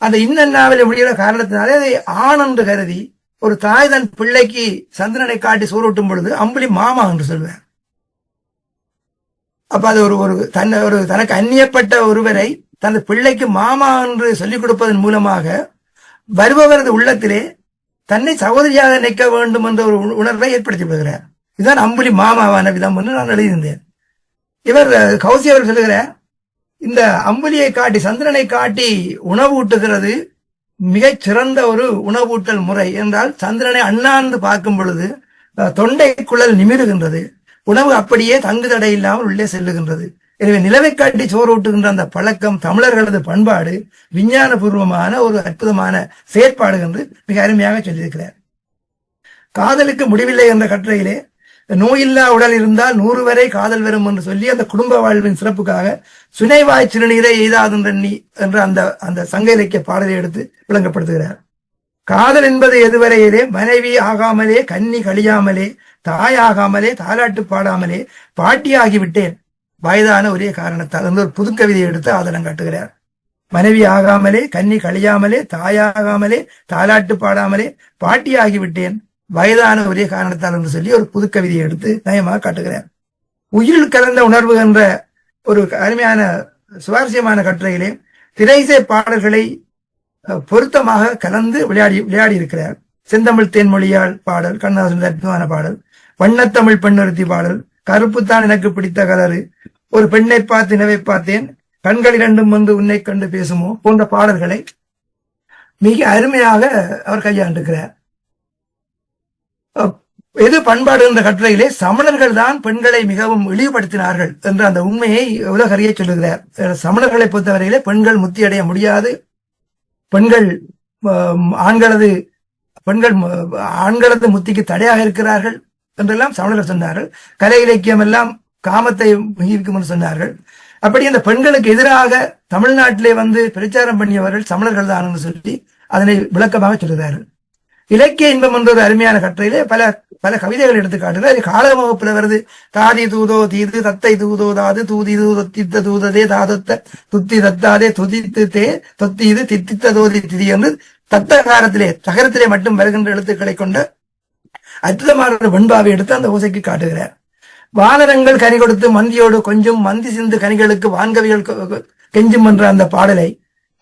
[SPEAKER 2] அந்த இன்னன்னாவில் முடிகிற காரணத்தினாலே அதை ஆண் என்று கருதி ஒரு தாய் தன் பிள்ளைக்கு சந்திரனை காட்டி சோறூட்டும் பொழுது அம்புலி மாமா என்று சொல்வார். அப்ப அது ஒரு தனக்கு அந்நியப்பட்ட ஒருவரை தனது பிள்ளைக்கு மாமா என்று சொல்லிக் கொடுப்பதன் மூலமாக வருபவரது உள்ளத்திலே தன்னை சகோதரியாக நினைக்க வேண்டும் என்ற ஒரு உணர்வை ஏற்படுத்தி விடுகிறார். இதுதான் அம்புலி மாமாவான விதம் என்று நான் எழுதியிருந்தேன். இவர் கௌசி அவர் சொல்லுகிறார், இந்த அம்புலியை காட்டி சந்திரனை காட்டி உணவு ஊட்டுகிறது மிகச் சிறந்த ஒரு உணவூட்டல் முறை என்றால் சந்திரனை அண்ணாந்து பார்க்கும் பொழுது தொண்டை குழல் நிமிருகின்றது, உணவு அப்படியே தங்கு தடை இல்லாமல் உள்ளே செல்லுகின்றது. எனவே நிலவை காட்டி சோறு ஊட்டுகின்ற அந்த பழக்கம் தமிழர்களது பண்பாடு விஞ்ஞான பூர்வமான ஒரு அற்புதமான செயற்பாடு என்று மிக அருமையாக சொல்லியிருக்கிறார். காதலுக்கு முடிவில்லை என்ற கட்டுரையிலே நோயில்லா உடல் இருந்தால் 100 வரை காதல் வரும் என்று சொல்லி அந்த குடும்ப வாழ்வின் சிறப்புக்காக சுனைவாய் சிறுநீரை எய்தாதெண்ணி என்ற அந்த சங்க இலக்கிய பாடலை எடுத்து விளங்கப்படுத்துகிறார். காதல் என்பது எதுவரையிலே மனைவி ஆகாமலே கன்னி கழியாமலே தாயாகாமலே தாலாட்டு பாடாமலே பாட்டியாகிவிட்டேன் வயதான ஒரே காரணத்தால் அந்த ஒரு புதுக்கவிதையை எடுத்து ஆதரவு காட்டுகிறார். மனைவி ஆகாமலே கன்னி கழியாமலே தாயாகாமலே தாலாட்டு பாடாமலே பாட்டியாகிவிட்டேன் வயதான ஒரே காரணத்தால் என்று சொல்லி ஒரு புதுக்கவிதையை எடுத்து நயமாக காட்டுகிறார். உயிரில் கலந்த உணர்வு என்ற ஒரு அருமையான சுவாரஸ்யமான கட்டுரையிலே திரைசை பாடல்களை பொருத்தமாக கலந்து விளையாடி இருக்கிறார். செந்தமிழ் தேன்மொழியால் பாடல், கண்ணதாசன் அற்புதமான பாடல், வண்ணத்தமிழ் பெண்ணொருத்தி பாடல், கருப்புத்தான் எனக்கு பிடித்த கலரு, ஒரு பெண்ணை பார்த்து நினைவை பார்த்தேன், கண்கள் இரண்டும் வந்து உன்னை கண்டு பேசுமோ போன்ற பாடல்களை மிக அருமையாக அவர் கையாண்டிருக்கிறார். எது பண்பாடு என்ற கட்டுரையிலே சமணர்கள் தான் பெண்களை மிகவும் இழிவுபடுத்தினார்கள் என்ற அந்த உண்மையை உலகறிய சொல்லுகிறார். சமணர்களை பொறுத்தவரையிலே பெண்கள் முத்தியடைய முடியாது, பெண்கள் ஆண்களது முத்திக்கு தடையாக இருக்கிறார்கள் என்றெல்லாம் சமணர்கள் சொன்னார்கள். கலை இலக்கியம் எல்லாம் காமத்தை மிகிக்கும் என்று சொன்னார்கள். அப்படி அந்த பெண்களுக்கு எதிராக தமிழ்நாட்டிலே வந்து பிரச்சாரம் பண்ணியவர்கள் சமணர்கள் தான் என்று சொல்லி அதனை விளக்கமாக சொல்லுகிறார்கள். இலக்கிய இன்பம் என்ற ஒரு அருமையான கட்டுரையிலே பல கவிதைகள் எடுத்து காட்டுகிறார். கால வகுப்புல வருது, தாதி தூதோ தீது தத்தை தூதோ தாது தூதி தொத்தித்த தூததே தாதொத்த துத்தி தத்தாதே துதித்து தே தொத்திது தித்தித்த தோதி திதி என்று தத்தகாரத்திலே தகரத்திலே மட்டும் வருகின்ற எழுத்துக்களை கொண்ட அற்புதமான வெண்பாவை எடுத்து அந்த ஓசைக்கு காட்டுகிறார். வானரங்கள் கனி கொடுத்து மந்தியோடு கொஞ்சம் மந்தி சிந்து கனிகளுக்கு வான்கவிகள் கெஞ்சும் என்ற அந்த பாடலை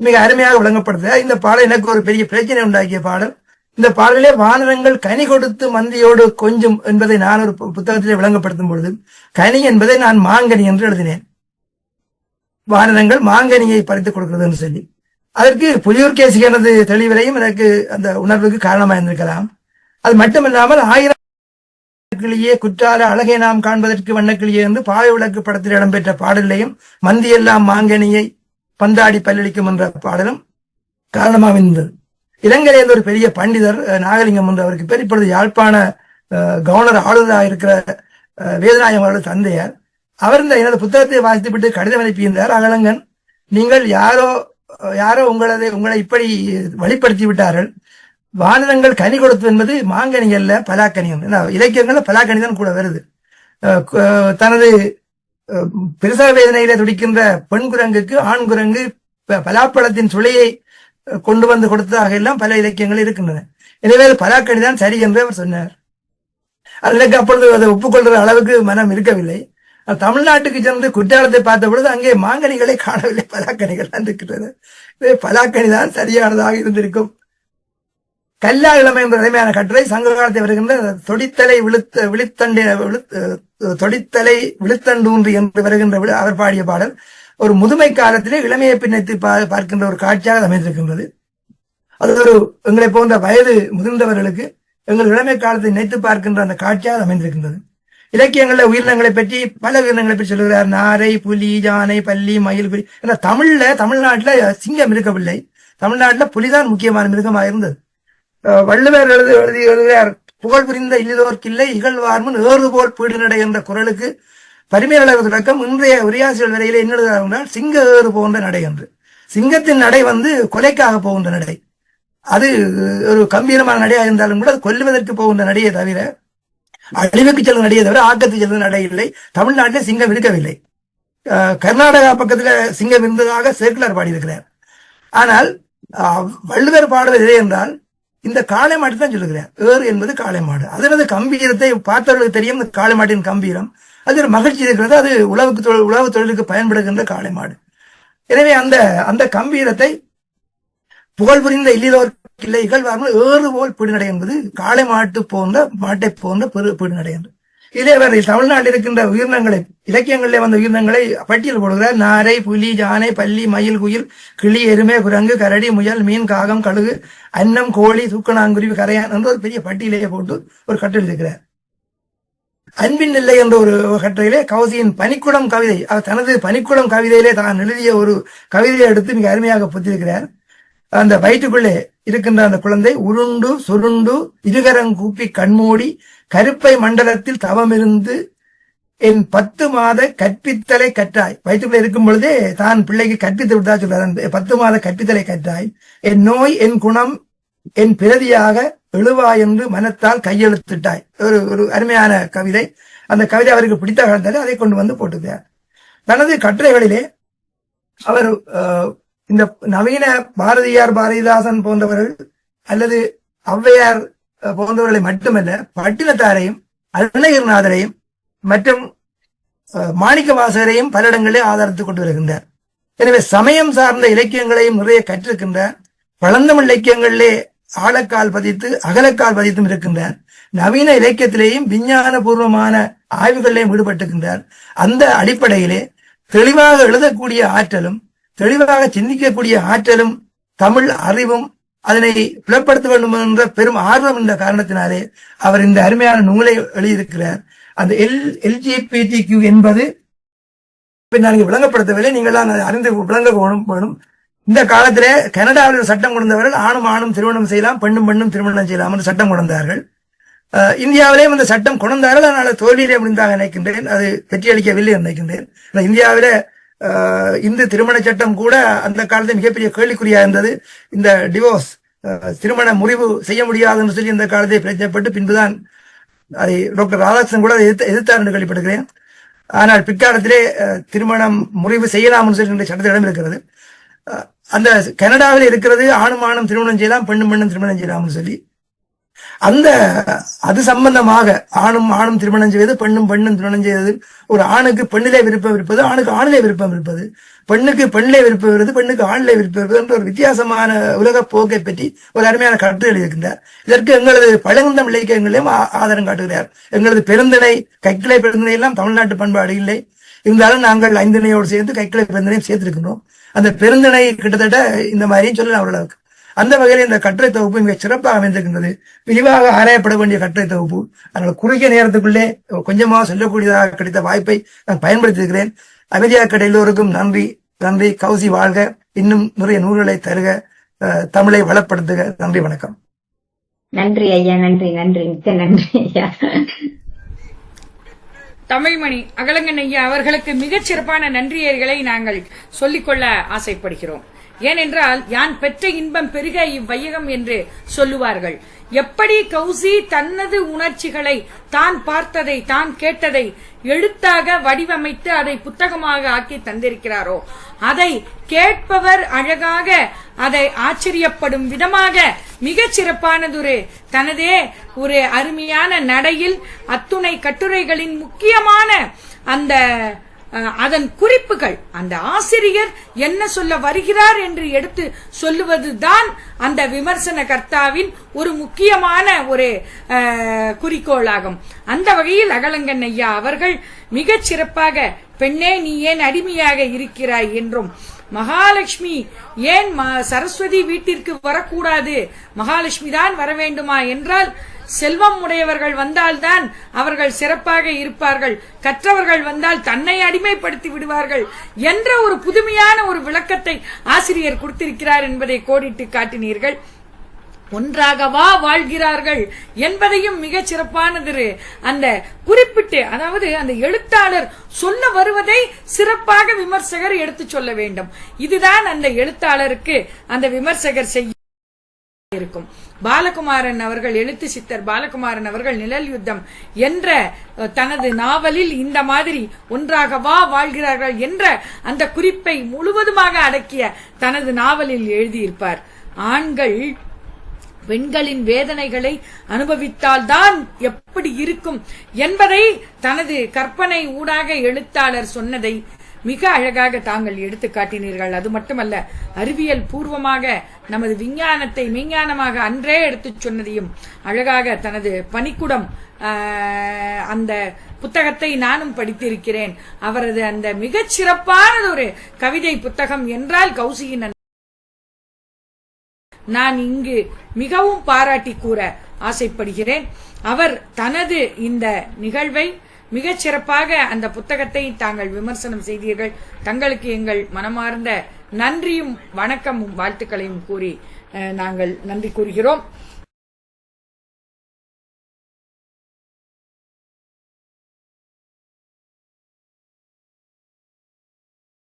[SPEAKER 2] மிக அருமையாக விளங்கப்படுத்துகிறார். இந்த பாடல் எனக்கு ஒரு பெரிய பிரச்சனை உண்டாக்கிய பாடல். இந்த பாடலே வானரங்கள் கனி கொடுத்து மந்தியோடு கொஞ்சம் என்பதை நான் ஒரு புத்தகத்திலே விளங்கப்படுத்தும் பொழுது கனி என்பதை நான் மாங்கனி என்று எழுதினேன். வானரங்கள் மாங்கனியை பறித்துக் கொடுக்கிறது என்று சொல்லி அதற்கு புலியூர் கேசி எனது தெளிவிலையும் எனக்கு அந்த உணர்வுக்கு காரணமாக இருந்திருக்கலாம். அது மட்டுமில்லாமல் 1000 கிளியே குற்றால அழகை நாம் காண்பதற்கு வண்ணக்கிளியே என்று பாவை விளக்கு படத்தில் இடம்பெற்ற பாடலையும் மந்தியெல்லாம் மாங்கனியை பந்தாடி பல்லளிக்கும் என்ற பாடலும் காரணமாக இருந்தது. இலங்கையிலிருந்து ஒரு பெரிய பண்டிதர் நாகலிங்கம் என்று அவருக்கு பேர், இப்பொழுது யாழ்ப்பாண கவர்னர் ஆளுநராக இருக்கிற வேதநாயகம் அவர்கள் தந்தையார். அவர் இந்த எனது புத்தகத்தை வாசித்துவிட்டு கடிதம் அனுப்பியிருந்தார். அகலங்கன், நீங்கள் யாரோ உங்களை இப்படி வழிப்படுத்தி விட்டார்கள். வானரங்கள் கனி கொடுத்து என்பது மாங்கனி அல்ல, பலாக்கனி. இலக்கியங்கள்ல பலாக்கனி தான் கூட வருது. தனது பிரசவ வேதனையில துடிக்கின்ற பெண் குரங்குக்கு ஆண் குரங்கு பலாப்பழத்தின் சுளையை கொண்டு வந்து கொடுத்ததாக எல்லாம் பல இலக்கியங்கள் இருக்கின்றன. எனவே பலாக்கனி தான் சரி என்று அவர் சொன்னார். அதற்கு அப்பொழுது அதை ஒப்புக்கொள்கிற அளவுக்கு மனம் இருக்கவில்லை. தமிழ்நாட்டுக்கு சென்று குற்றாலத்தை பார்த்த பொழுது அங்கே மாங்கனிகளை காணவில்லை, பலாக்கனிகள் தான் இருக்கின்றன. பலாக்கனி தான் சரியானதாக இருந்திருக்கும். கல்லா இளமை என்ற இளமையான கட்டுரை சங்க காலத்தை வருகின்ற தொடித்தலை விழுத்தண்டூன்றி என்று வருகின்ற அவர் பாடிய பாடல் ஒரு முதுமை காலத்திலே இளமையை பின்னைத்து பார்க்கின்ற ஒரு காட்சியாக அமைந்திருக்கின்றது. அது ஒரு எங்களை போன்ற வயது முதிர்ந்தவர்களுக்கு எங்கள் இளமை காலத்தை நினைத்து பார்க்கின்ற அந்த காட்சியாக அமைந்திருக்கின்றது. இலக்கியங்கள்ல உயிரினங்களை பற்றி பல உயிரினங்களை பற்றி சொல்லுகிறார். நாரை, புலி, யானை, பல்லி, மயில், புலி. தமிழ்நாட்டுல சிங்கம் இருக்கவில்லை. தமிழ்நாட்டுல புலிதான் முக்கியமான மிருகமாக இருந்தது. வள்ளுவர் எழுதுகிறார், புகழ் புரிந்த இல்லதோர்க்கில்லை இகழ்வார்முன் ஏறு போல் பீடு நடை என்ற குரலுக்கு பரிமையாளர் தொடக்கம் இன்றைய உரையாசிரியர் வரையிலே என்ன எழுதுகிறார், சிங்க ஏறு போன்ற நடை என்று. சிங்கத்தின் நடை கொலைக்காக போகின்ற நடை. அது ஒரு கம்பீரமான நடையாக இருந்தாலும் கூட அது கொல்லுவதற்கு போகின்ற நடையை தவிர, அழிவுக்கு செல்லும் நடையை தவிர ஆக்கத்துக்கு செல்லும் நடை இல்லை. தமிழ்நாட்டில் சிங்கம் இருக்கவில்லை. கர்நாடகா பக்கத்துல சிங்கம் இருந்ததாக சேர்க்குலர் பாடியிருக்கிறார். ஆனால் வள்ளுவர் பாடுவது எது என்றால் இந்த காளை மாட்டு தான் சொல்லுகிறார். ஏறு என்பது காளை மாடு. அதனது கம்பீரத்தை பார்த்தவர்களுக்கு தெரியும். இந்த காளை மாட்டின் கம்பீரம் அது ஒரு மகிழ்ச்சி இருக்கிறது. அது உழவு தொழிலுக்கு பயன்படுகின்ற காளை மாடு. எனவே அந்த கம்பீரத்தை புகழ் புரிந்த இல்லையோர் இகழ்வார்கள் ஏறு போல் பீடுநடை என்பது காளை மாட்டை போன்ற பீடுநடை என்று. இதே வரை தமிழ்நாட்டில் இருக்கின்ற உயிரினங்களை, இலக்கியங்களிலே வந்த உயிரினங்களை பட்டியல் போடுகிறார். நாரை, புலி, யானை, பல்லி, மயில், குயில், கிளி, எருமை, குரங்கு, கரடி, முயல், மீன், காகம், கழுகு, அன்னம், கோழி, தூக்கணாங்குருவி, கரையான் என்று ஒரு பெரிய பட்டியலையே போட்டு ஒரு கட்டுரை இருக்கிறார். அன்பின் இல்லை என்ற ஒரு கட்டுரையிலே கௌசியின் பனிக்குடம் கவிதை, அவர் தனது பனிக்குடம் கவிதையிலே தான் எழுதிய ஒரு கவிதையை எடுத்து மிக அருமையாக புத்திருக்கிறார். அந்த வயிற்றுக்குள்ளே இருக்கின்ற அந்த குழந்தை உருண்டு சுருண்டு இருகரங்கூப்பி கண்மூடி கருப்பை மண்டலத்தில் தவமிருந்து என் 10 மாத கற்பித்தலை கற்றாய். வயிற்றுக்குள்ளே இருக்கும் பொழுதே தான் பிள்ளைக்கு கற்பித்து விட்டா சொல்றார். 10 மாத கற்பித்தலை கற்றாய், என் நோய் என் குணம் என் பிரதியாக எழுவாய் என்று மனத்தால் கையெழுத்திட்டாய். ஒரு அருமையான கவிதை. அந்த கவிதை அவருக்கு பிடித்த காலத்தில் அதை கொண்டு வந்து போட்டுக்கிறார். தனது கட்டுரைகளிலே அவர் இந்த நவீன பாரதியார், பாரதிதாசன் போன்றவர்கள் அல்லது ஔவையார் போன்றவர்களை மட்டுமல்ல, பட்டினத்தாரையும் அருணகிரிநாதரையும் மற்றும் மாணிக்க வாசகரையும் பல இடங்களிலே ஆதரித்துக் கொண்டு வருகின்றார். எனவே சமயம் சார்ந்த இலக்கியங்களையும் நிறைய கற்றிருக்கின்றார். பழந்தமிழ் இலக்கியங்களிலே ஆழக்கால் பதித்து அகலக்கால் பதித்தும் இருக்கின்றார். நவீன இலக்கியத்திலேயும் விஞ்ஞான பூர்வமான ஆய்வுகளிலேயும் ஈடுபட்டிருக்கின்றார். அந்த அடிப்படையிலே தெளிவாக எழுதக்கூடிய ஆற்றலும் தெளிவாக சிந்திக்கக்கூடிய ஆற்றலும் தமிழ் அறிவும் அதனை புலப்படுத்த வேண்டும் என்ற பெரும் ஆர்வம் என்ற காரணத்தினாலே அவர் இந்த அருமையான நூலை எழுதியிருக்கிறார். அந்த LGBTQ என்பது நாங்கள் விளங்கப்படுத்தவில்லை, நீங்கள் தான் அறிந்து விளங்க வேணும். இந்த காலத்திலே கனடாவில் ஒரு சட்டம் கொண்டவர்கள் ஆணும் ஆணும் திருமணம் செய்யலாம், பெண்ணும் பெண்ணும் திருமணம் செய்யலாம் என்று சட்டம் கொண்டார்கள். இந்தியாவிலேயும் இந்த சட்டம் கொண்டார்கள். அதனால தோல்வியிலே முடிந்தாக நினைக்கின்றேன், அது வெற்றியளிக்கவில்லை என்று நினைக்கின்றேன். இந்தியாவில இந்து திருமண சட்டம் கூட அந்த காலத்தில் மிகப்பெரிய கேள்விக்குறியா இருந்தது. இந்த டிவோர்ஸ் திருமண முறிவு செய்ய முடியாது என்று சொல்லி இந்த காலத்தை பிரச்சனைப்பட்டு பின்புதான் அதை டாக்டர் ராதாகிருஷ்ணன் கூட எதிர்த்தார் என்று கேள்விப்படுகிறேன். ஆனால் பிற்காலத்திலே திருமணம் முறிவு செய்யலாம் என்று சொல்லி சட்டத்தில் இடம் இருக்கிறது. அந்த கனடாவில் இருக்கிறது ஆணும் ஆணும் திருமணம் செய்யலாம், பெண்ணும் பெண்ணும் திருமணம் செய்யலாம் சொல்லி அது சம்பந்தமாக ஆணும் ஆணும் திருமணம் செய்வது, பெண்ணும் பெண்ணும் திருமணம் செய்வது, ஒரு ஆணுக்கு பெண்ணிலே விருப்பம் இருப்பது, ஆணுக்கு ஆணிலே விருப்பம் இருப்பது, பெண்ணுக்கு பெண்ணிலே விருப்பம் இருப்பது, பெண்ணுக்கு ஆணிலே விருப்பம் இருப்பது என்ற ஒரு வித்தியாசமான உலக போக்கை பற்றி ஒரு அருமையான கருத்து எழுதியிருக்கின்றார். இதற்கு எங்களது பழங்குந்தம் இலக்கியங்களையும் ஆதாரம் காட்டுகிறார். எங்களது பெருந்திணை, கைக்கிளை பெருந்திணை எல்லாம் தமிழ்நாட்டு பண்பாடு இல்லை. இருந்தாலும் நாங்கள் 5 திணையோடு சேர்ந்து கைக்கிளை பெருந்திணையும் சேர்த்திருக்கின்றோம். அந்த பெருந்திணை கிட்டத்தட்ட இந்த மாதிரியும் சொல்லலாம் ஓரளவுக்கு. அந்த வகையில் இந்த கட்டுரை தொகுப்பு மிக சிறப்பாக அமைந்திருக்கின்றது. விரிவாக ஆராயப்பட வேண்டிய கட்டுரை தொகுப்பு. அதனால் குறுகிய நேரத்துக்குள்ளே கொஞ்சமாக சொல்லக்கூடியதாக கிடைத்த வாய்ப்பை நான் பயன்படுத்தியிருக்கிறேன். அமைதியாக எல்லோருக்கும் நன்றி. நன்றி. கௌசி வாழ்க. இன்னும் நிறைய நூல்களை தருக. தமிழை வளப்படுத்துக. நன்றி, வணக்கம்.
[SPEAKER 3] நன்றி ஐயா. நன்றி நன்றி மிக்க நன்றி ஐயா.
[SPEAKER 1] தமிழ்மணி அகலங்கன் ஐயா அவர்களுக்கு மிகச் சிறப்பான நன்றியர்களை நாங்கள் சொல்லிக்கொள்ள ஆசைப்படுகிறோம். ஏனென்றால் யான் பெற்ற இன்பம் பெருக இவ்வையகம் என்று சொல்லுவார்கள். எப்படி கௌசி தனது உணர்ச்சிகளை, தான் பார்த்ததை, தான் கேட்டதை எழுத்தாக வடிவமைத்து அதை புத்தகமாக ஆக்கி தந்திருக்கிறாரோ, அதை கேட்பவர் அழகாக அதை ஆச்சரியப்படும் விதமாக மிகச் சிறப்பானதொரு தனதே ஒரு அருமையான நடையில் அத்துணை கட்டுரைகளின் முக்கியமான அதன் குறிப்புகள், அந்த ஆசிரியர் என்ன சொல்ல வருகிறார் என்று எடுத்து சொல்லுவதுதான் அந்த விமர்சன கர்த்தாவின் ஒரு முக்கியமான ஒரு குறிக்கோளாகும். அந்த வகையில் அகலங்கன் ஐயா அவர்கள் மிகச் சிறப்பாக பெண்ணே நீ ஏன் அடிமையாக இருக்கிறாய் என்றும், மகாலட்சுமி ஏன் சரஸ்வதி வீட்டிற்கு வரக்கூடாது, மகாலட்சுமி தான் வர வேண்டுமா என்றால் செல்வம் உடையவர்கள் வந்தால்தான் அவர்கள் சிறப்பாக இருப்பார்கள், கற்றவர்கள் வந்தால் தன்னை அடிமைப்படுத்தி விடுவார்கள் என்ற ஒரு புதுமையான ஒரு விளக்கத்தை ஆசிரியர் கொடுத்திருக்கிறார் என்பதை கோடிட்டு காட்டினீர்கள். ஒன்றாகவா வாழ்கிறார்கள் என்பதையும் மிகச் சிறப்பானது அந்த குறிப்பிட்டு, அதாவது அந்த எழுத்தாளர் சொல்ல வருவதை சிறப்பாக விமர்சகர் எடுத்து சொல்ல வேண்டும். இதுதான் அந்த எழுத்தாளருக்கு அந்த விமர்சகர் செய்ய இருக்கும். பாலகுமாரன் அவர்கள், எழுத்து சித்தர் பாலகுமாரன் அவர்கள் நிழல் யுத்தம் என்ற தனது நாவலில் இந்த மாதிரி ஒன்றாகவா வாழ்கிறார்கள் என்ற அந்த குறிப்பை முழுவதுமாக அடக்கிய தனது நாவலில் எழுதியிருப்பார். ஆண்கள் பெண்களின் வேதனைகளை அனுபவித்தால்தான் எப்படி இருக்கும் என்பதை தனது கற்பனை ஊடாக எழுத்தாளர் சொன்னதை மிக அழகாக தாங்கள் எடுத்து காட்டினீர்கள். அது மட்டுமல்ல, அறிவியல் பூர்வமாக நமது விஞ்ஞானத்தை மெய்ஞானமாக அன்றே எடுத்துச் சொன்னதையும் அழகாக தனது பனிக்குடம் அந்த புத்தகத்தை நானும் படித்திருக்கிறேன். அவரது அந்த மிகச் சிறப்பானது ஒரு கவிதை புத்தகம் என்றால் கௌசியின். நான் இங்கு மிகவும் பாராட்டி கூற ஆசைப்படுகிறேன். அவர் தனது இந்த நிகழ்வை மிகச் சிறப்பாக அந்த புத்தகத்தை தாங்கள் விமர்சனம் செய்தீர்கள். தங்களுக்கு எங்கள் மனமார்ந்த நன்றியும் வணக்கமும் வாழ்த்துக்களையும் கூறி நாங்கள் நன்றி கூறுகிறோம்.